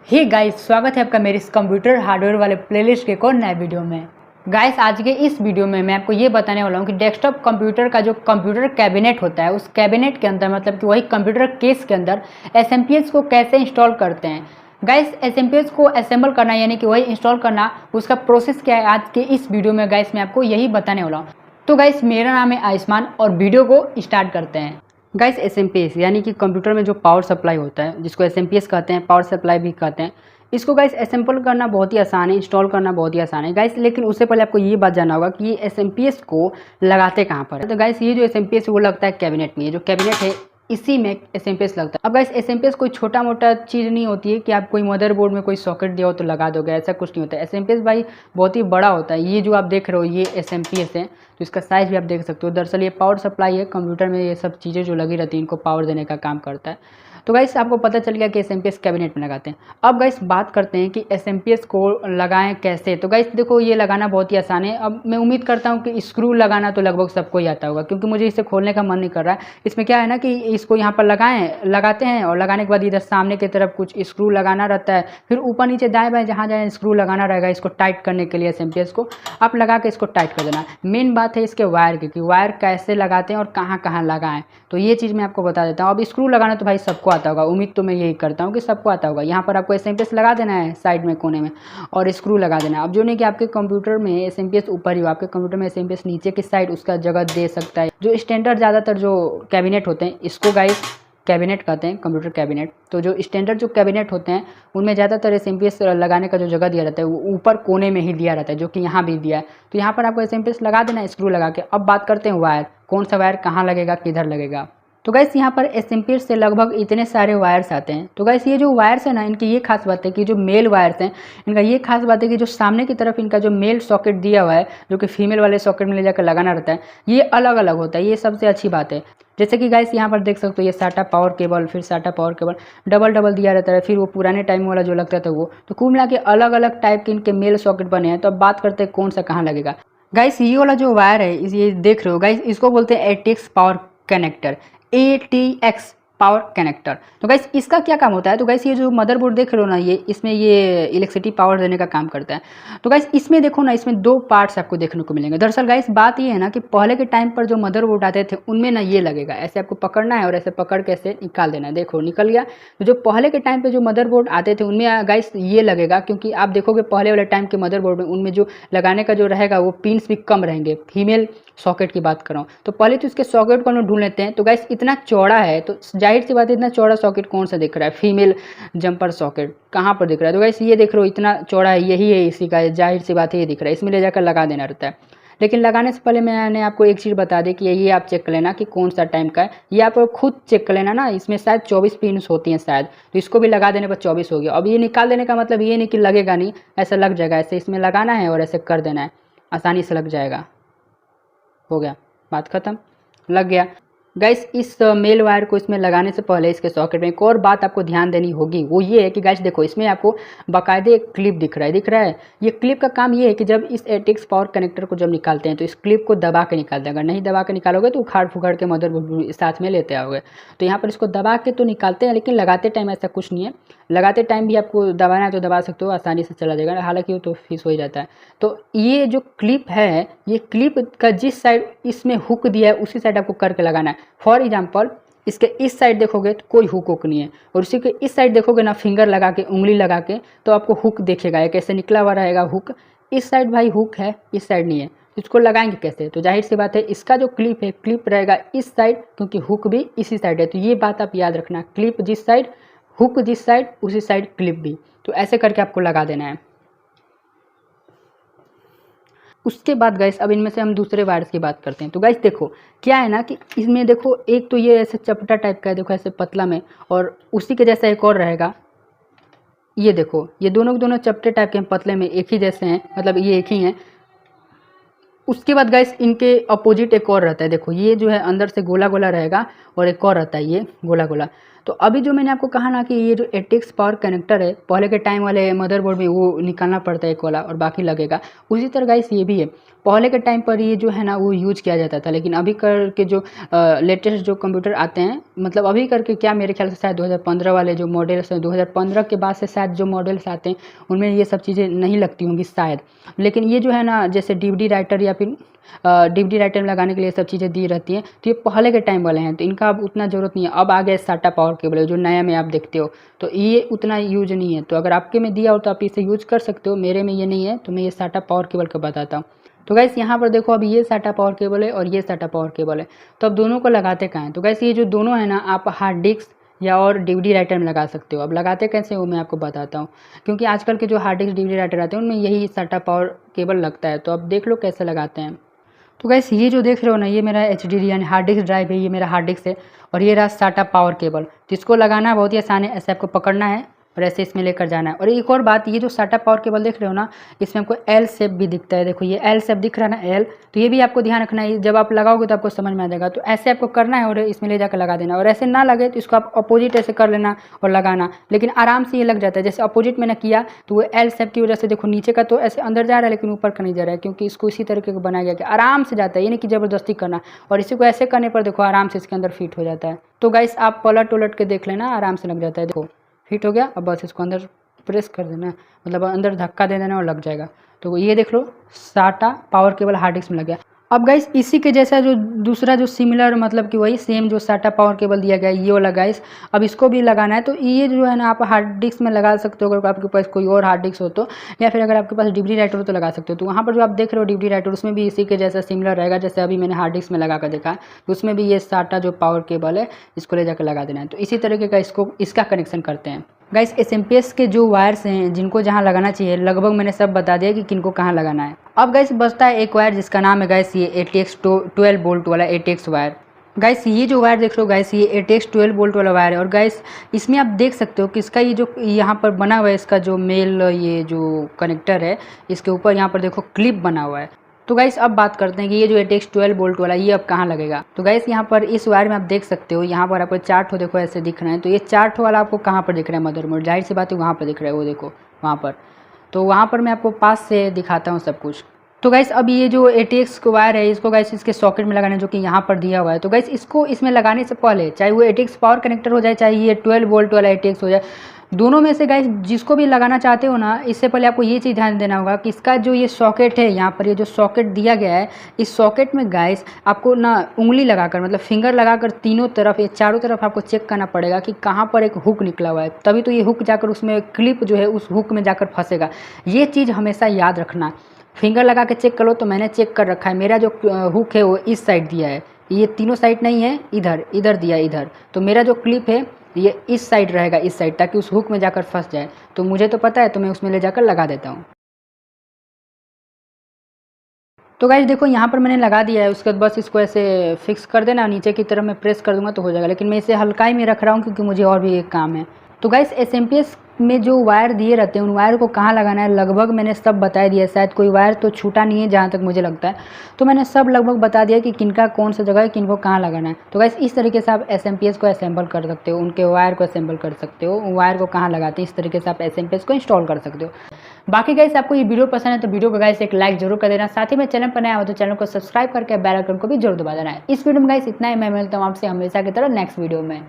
Hey guys, स्वागत है आपका मेरे इस कंप्यूटर हार्डवेयर वाले प्लेलिस्ट के एक और नए वीडियो में। गाइस, आज के इस वीडियो में मैं आपको ये बताने वाला हूँ कि डेस्कटॉप कंप्यूटर का जो कंप्यूटर कैबिनेट होता है, उस कैबिनेट के अंदर मतलब कि वही कंप्यूटर केस के अंदर एसएमपीएस को कैसे इंस्टॉल करते हैं। गाइस, एसएमपीएस को असेंबल करना यानी कि वही इंस्टॉल करना, उसका प्रोसेस क्या है, आज के इस वीडियो में गाइस मैं आपको यही बताने वाला हूँ। तो गाइस, मेरा नाम है आयुष्मान और वीडियो को स्टार्ट करते हैं। गाइस, एसएमपीएस यानी कि कंप्यूटर में जो पावर सप्लाई होता है, जिसको एसएमपीएस कहते हैं, पावर सप्लाई भी कहते हैं, इसको गाइस असेंबल करना बहुत ही आसान है, इंस्टॉल करना बहुत ही आसान है गाइस। लेकिन उससे पहले आपको ये बात जानना होगा कि ये एसएमपीएस को लगाते कहाँ पर है। तो गाइस, ये जो एसएमपीएस है वो लगता है कैबिनेट में। ये जो कैबिनेट है इसी में एसएमपीएस लगता है। अब गाइस, एसएमपीएस कोई छोटा मोटा चीज़ नहीं होती है कि आप कोई मदरबोर्ड में कोई सॉकेट दिया हो तो लगा दोगे, ऐसा कुछ नहीं होता है। एसएमपीएस भाई बहुत ही बड़ा होता है। ये जो आप देख रहे हो ये एसएमपीएस है, तो इसका साइज़ भी आप देख सकते हो। दरअसल ये पावर सप्लाई है, कंप्यूटर में ये सब चीज़ें जो लगी रहती हैं इनको पावर देने का काम करता है। तो गाइस, आपको पता चल गया कि एसएमपीएस कैबिनेट में लगाते हैं। अब गाइस, बात करते हैं कि एसएमपीएस को लगाएं कैसे। तो गाइस देखो, ये लगाना बहुत ही आसान है। अब मैं उम्मीद करता हूँ कि स्क्रू लगाना तो लगभग सबको ही आता होगा, क्योंकि मुझे इसे खोलने का मन नहीं कर रहा है। इसमें क्या है ना कि इसको यहाँ पर लगाते हैं और लगाने के बाद इधर सामने की तरफ कुछ स्क्रू लगाना रहता है, फिर ऊपर नीचे दाएँ बाएँ जहाँ जहाँ स्क्रू लगाना रहेगा इसको टाइट करने के लिए एसएमपीएस को आप लगा के इसको टाइट कर देना। मेन बात है इसके वायर की, कि वायर कैसे लगाते हैं और कहाँ कहाँ लगाएं, तो ये चीज़ मैं आपको बता देता हूँ। अब स्क्रू लगाना तो भाई सबको आता होगा, उम्मीद तो मैं यही करता हूँ कि सबको आता होगा। यहाँ पर आपको एसएमपीएस लगा देना है साइड में कोने में और स्क्रू लगा देना है। अब जो नहीं कि आपके कंप्यूटर में एसएमपीएस ऊपर ही हो, आपके कंप्यूटर में एसएमपीएस नीचे की साइड उसका जगह दे सकता है। जो स्टैंडर्ड ज़्यादातर जो कैबिनेट होते हैं इसको गाइस कैबिनेट कहते हैं, कंप्यूटर कैबिनेट। तो जो स्टैंडर्ड जो कैबिनेट होते हैं उनमें ज़्यादातर एसएमपीएस लगाने का जो जगह दिया रहता है वो ऊपर कोने में ही दिया रहता है, जो कि यहाँ भी दिया है। तो यहाँ पर आपको एसएमपीएस लगा देना है स्क्रू लगा के। अब बात करते हैं वायर, कौन सा वायर कहाँ लगेगा, किधर लगेगा। तो गाइस, यहाँ पर एसएमपीएस से लगभग इतने सारे वायर्स आते हैं। तो गाइस, ये जो वायर्स है ना, इनकी ये खास बात है कि जो मेल वायर्स हैं इनका ये खास बात है कि जो सामने की तरफ इनका जो मेल सॉकेट दिया हुआ है, जो कि फीमेल वाले सॉकेट में ले जाकर लगाना रहता है, ये अलग अलग होता है। ये सबसे अच्छी बात है। जैसे कि गाइस यहाँ पर देख सकते हो, ये साटा पावर केबल, फिर साटा पावर केबल डबल डबल दिया रहता है, फिर वो पुराने टाइम वाला जो लगता था वो। तो कुल मिला के अलग अलग टाइप के इनके मेल सॉकेट बने हैं। तो अब बात करते हैं कौन सा कहाँ लगेगा। गाइस, ये वाला जो वायर है ये देख रहे हो गाइस, इसको बोलते हैं ATX power connector, ATX power connector. तो गाइस, इसका क्या काम होता है। तो गाइस, ये जो मदरबोर्ड देख रहे हो ना, ये इसमें ये इलेक्ट्रिसिटी पावर देने का काम करता है। तो गाइस, इसमें देखो ना, इसमें दो पार्ट्स आपको देखने को मिलेंगे। दरअसल गाइस, बात ये है ना कि पहले के टाइम पर जो मदरबोर्ड आते थे उनमें ना ये लगेगा, ऐसे आपको पकड़ना है और ऐसे पकड़ के ऐसे निकाल देना है। देखो निकल गया। तो जो पहले के टाइम पर जो मदरबोर्ड आते थे उनमें गाइस ये लगेगा, क्योंकि आप देखोगे पहले वाले टाइम के मदरबोर्ड में उनमें जो लगाने का जो रहेगा वो पिन्स भी कम रहेंगे। फीमेल सॉकेट की बात कर रहा हूँ। तो पहले तो इसके सॉकेट को हम ढूंढ लेते हैं। तो गाइस, इतना चौड़ा है तो जाहिर सी बात है, इतना चौड़ा सॉकेट कौन सा दिख रहा है, फीमेल जंपर सॉकेट कहाँ पर दिख रहा है। तो गाइस, ये देख रहे हो इतना चौड़ा है, यही है इसी का, जाहिर सी बात है ये दिख रहा है। इसमें ले जाकर लगा देना रहता है। लेकिन लगाने से पहले मैंने आपको एक चीज़ बता दी कि ये आप चेक कर लेना कि कौन सा टाइम का है। ये आप खुद चेक कर लेना ना, इसमें शायद 24 पिन्स होती हैं शायद, तो इसको भी लगा देने पर 24 हो गया। अब ये निकाल देने का मतलब ये नहीं कि लगेगा नहीं, ऐसा लग जाएगा। ऐसे इसमें लगाना है और ऐसे कर देना है, आसानी से लग जाएगा। हो गया, बात खत्म, लग गया। गाइस, इस मेल वायर को इसमें लगाने से पहले इसके सॉकेट में एक और बात आपको ध्यान देनी होगी, वो ये है कि गाइस देखो, इसमें आपको बाकायदे एक क्लिप दिख रहा है। ये क्लिप का काम ये है कि जब इस एटीएक्स पावर कनेक्टर को जब निकालते हैं तो इस क्लिप को दबा के निकालते हैं। अगर नहीं दबा के निकालोगे तो उखाड़ फुखाड़ के मदरबोर्ड साथ में लेते आओगे। तो यहाँ पर इसको दबा के तो निकालते हैं, लेकिन लगाते टाइम ऐसा कुछ नहीं है। लगाते टाइम भी आपको दबाना है तो दबा सकते हो, आसानी से चला जाएगा, हालांकि वो तो फिक्स हो ही जाता है। तो ये जो क्लिप है, ये क्लिप का जिस साइड इसमें हुक दिया है उसी साइड आपको करके लगाना है। फॉर एग्जांपल, इसके इस साइड देखोगे तो कोई हुक नहीं है, और उसी के इस साइड देखोगे ना, फिंगर लगा के, उंगली लगा के, तो आपको हुक दिखेगा, एक ऐसे निकला हुआ रहेगा हुक। इस साइड भाई हुक है, इस साइड नहीं है। इसको लगाएंगे कैसे। तो जाहिर सी बात है, इसका जो क्लिप है, क्लिप रहेगा इस साइड, क्योंकि हुक भी इसी साइड है। तो ये बात आप याद रखना, क्लिप जिस साइड, हुक जिस साइड, उसी साइड क्लिप भी। तो ऐसे करके आपको लगा देना है। उसके बाद गाइस, अब इनमें से हम दूसरे वायर्स की बात करते हैं। तो गाइस देखो, क्या है ना कि इसमें देखो, एक तो ये ऐसे चपटा टाइप का है, देखो ऐसे पतला में, और उसी के जैसा एक और रहेगा। ये देखो, ये दोनों के दोनों चपटे टाइप के हैं, पतले में एक ही जैसे हैं, मतलब ये एक ही हैं। उसके बाद गाइस, इनके अपोजिट एक और रहता है। देखो, ये जो है अंदर से गोला गोला रहेगा और एक और रहता है ये गोला गोला। तो अभी जो मैंने आपको कहा ना कि ये जो ATX पावर कनेक्टर है, पहले के टाइम वाले मदरबोर्ड में वो निकालना पड़ता है एक वाला और बाकी लगेगा, उसी तरह गाइस ये भी है। पहले के टाइम पर ये जो है ना वो यूज किया जाता था, लेकिन अभी करके जो लेटेस्ट जो कंप्यूटर आते हैं, मतलब अभी करके क्या मेरे ख्याल से शायद 2015 वाले जो मॉडल्स हैं, 2015 के बाद से शायद जो मॉडल्स आते हैं उनमें ये सब चीज़ें नहीं लगती होंगी शायद। लेकिन ये जो है ना जैसे DVD राइटर या फिर DVD राइटर में लगाने के लिए सब चीज़ें दी रहती हैं, तो ये पहले के टाइम वाले हैं, तो इनका अब उतना ज़रूरत नहीं है। अब आ गया SATA पावर केबल जो नया में आप देखते हो, तो ये उतना यूज नहीं है। तो अगर आपके में दिया हो तो आप इसे यूज कर सकते हो, मेरे में ये नहीं है, तो मैं ये SATA पावर केबल का बताता हूँ। तो गैस यहाँ पर देखो, अब ये SATA पावर केबल है और ये SATA पावर केबल है, तो अब दोनों को लगाते कहाँ हैं? तो गैस ये जो दोनों है ना, आप हार्ड डिस्क या और DVD राइटर में लगा सकते हो। अब लगाते कैसे वो मैं आपको बताता हूँ, क्योंकि आजकल के जो हार्ड डिस्क DVD राइटर आते हैं उनमें यही SATA पावर केबल लगता है। तो अब देख लो कैसे लगाते हैं। तो गैस ये जो देख रहे हो ना, ये मेरा HDD यानी हार्ड डिस्क ड्राइव है, ये मेरा हार्ड डिस्क है, और ये रहा SATA पावर केबल। तो इसको लगाना बहुत ही आसान है, ऐसे आपको पकड़ना है और ऐसे इसमें लेकर जाना है। और एक और बात, ये जो SATA पावर केबल देख रहे हो ना, इसमें आपको L शेप भी दिखता है, देखो ये L शेप दिख रहा है ना, L, तो ये भी आपको ध्यान रखना है, जब आप लगाओगे तो आपको समझ में आ जाएगा। तो ऐसे आपको करना है और इसमें ले जाकर लगा देना, और ऐसे ना लगे तो इसको आप अपोजिट ऐसे कर लेना और लगाना, लेकिन आराम से ये लग जाता है। जैसे अपोजिट मैंने किया तो वो L शेप की वजह से देखो नीचे का तो ऐसे अंदर जा रहा है लेकिन ऊपर का नहीं जा रहा है, क्योंकि इसको इसी तरीके का बनाया गया कि आराम से जाता है, ये नहीं कि ज़बरदस्ती करना। और इसी को ऐसे करने पर देखो आराम से इसके अंदर फिट हो जाता है। तो गाइस आप पलट उलट के देख लेना, आराम से लग जाता है, देखो फिट हो गया। अब बस इसको अंदर प्रेस कर देना, मतलब अंदर धक्का दे देना और लग जाएगा। तो ये देख लो SATA power cable hard disk में लग गया। अब गाइस इसी के जैसा जो दूसरा जो सिमिलर, मतलब कि वही सेम जो SATA पावर केबल दिया गया है, ये वाला गाइस, अब इसको भी लगाना है। तो ये जो है ना आप हार्ड डिस्क में लगा सकते हो, अगर आपके पास कोई और हार्ड डिस्क हो तो, या फिर अगर आपके पास DVD राइटर हो तो लगा सकते हो। तो वहाँ पर जो आप देख रहे हो DVD राइटर, उसमें भी इसी के जैसा सिमिलर रहेगा, जैसे अभी मैंने हार्ड डिस्क में लगा कर देखा, तो उसमें भी ये SATA जो पावर केबल है इसको ले जाकर लगा देना है। तो इसी तरीके का इसका कनेक्शन करते हैं। गाइस SMPS के जो वायर्स हैं जिनको जहाँ लगाना चाहिए, लगभग मैंने सब बता दिया कि किनको कहाँ लगाना है। अब गाइस बचता है एक वायर जिसका नाम है गाइस ये ATX 12 वोल्ट वाला ATX वायर। गाइस ये जो वायर देख रहे हो गाइस, ये ATX 12 वोल्ट वाला वायर है। और गाइस इसमें आप देख सकते हो कि इसका ये जो यहाँ पर बना हुआ है, इसका जो मेल ये जो कनेक्टर है, इसके ऊपर यहाँ पर देखो क्लिप बना हुआ है। तो गाइस अब बात करते हैं कि ये जो ATX 12 वोल्ट वाला ये अब कहाँ लगेगा। तो गाइस यहाँ पर इस वायर में आप देख सकते हो, यहाँ पर आपको 4 ठो देखो ऐसे दिख रहे हैं। तो ये 4 ठो वाला आपको कहाँ पर दिख रहा है, मदरबोर्ड, जाहिर सी बात है वहाँ पर दिख रहा है, वो देखो वहाँ पर। तो वहाँ पर मैं आपको पास से दिखाता हूँ सब कुछ। तो गाइस अब ये जो ATX वायर है, इसको गाइस इसके सॉकेट में लगाना है, जो कि यहाँ पर दिया हुआ है। तो गाइस इसको इसमें लगाने से पहले, चाहे वो ATX पावर कनेक्टर हो जाए, चाहे ये 12 वोल्ट वाला ATX हो जाए, दोनों में से गाइस जिसको भी लगाना चाहते हो ना, इससे पहले आपको ये चीज़ ध्यान देना होगा कि इसका जो ये सॉकेट है, यहाँ पर ये जो सॉकेट दिया गया है, इस सॉकेट में गाइस आपको ना उंगली लगाकर, मतलब फिंगर लगाकर तीनों तरफ, ये चारों तरफ आपको चेक करना पड़ेगा कि कहाँ पर एक हुक निकला हुआ है, तभी तो ये हुक जाकर उसमें क्लिप जो है उस हुक में जाकर फंसेगा। ये चीज़ हमेशा याद रखना। फिंगर लगा के चेक कर लो, तो मैंने चेक कर रखा है, मेरा जो हुक है वो इस साइड दिया है, ये तीनों साइड नहीं है, इधर दिया इधर। तो मेरा जो क्लिप है ये इस साइड रहेगा, इस साइड, ताकि उस हुक में जाकर फंस जाए। तो मुझे तो पता है, तो मैं उसमें ले जाकर लगा देता हूँ। तो गाइस देखो यहाँ पर मैंने लगा दिया है, उसके बाद बस इसको ऐसे फिक्स कर देना, नीचे की तरफ मैं प्रेस कर दूंगा तो हो जाएगा। लेकिन मैं इसे हल्का ही में रख रहा हूँ क्योंकि मुझे और भी एक काम है। तो गाइस SMPS में जो वायर दिए रहते हैं उन वायर को कहाँ लगाना है लगभग मैंने सब बता दिया है। शायद कोई वायर तो छूटा नहीं है जहाँ तक मुझे लगता है, तो मैंने सब लगभग बता दिया कि किनका कौन सा जगह है, किनको कहाँ लगाना है। तो गाइस इस तरीके से आप SMPS को असेंबल कर सकते हो, उनके वायर को असेंबल कर सकते हो, वायर को कहाँ लगाते हैं, इस तरीके से आप SMPS को इंस्टॉल कर सकते हो। बाकी गाइस आपको ये वीडियो पसंद है तो वीडियो को गाइस एक लाइक जरूर कर देना, साथ ही में चैनल पर नया हो तो चैनल को सब्सक्राइब करके बेल आइकन को भी जरूर दबा देना है। इस वीडियो में गाइस इतना ही, मैं मिलता हूँ आपसे हमेशा की तरह नेक्स्ट वीडियो में।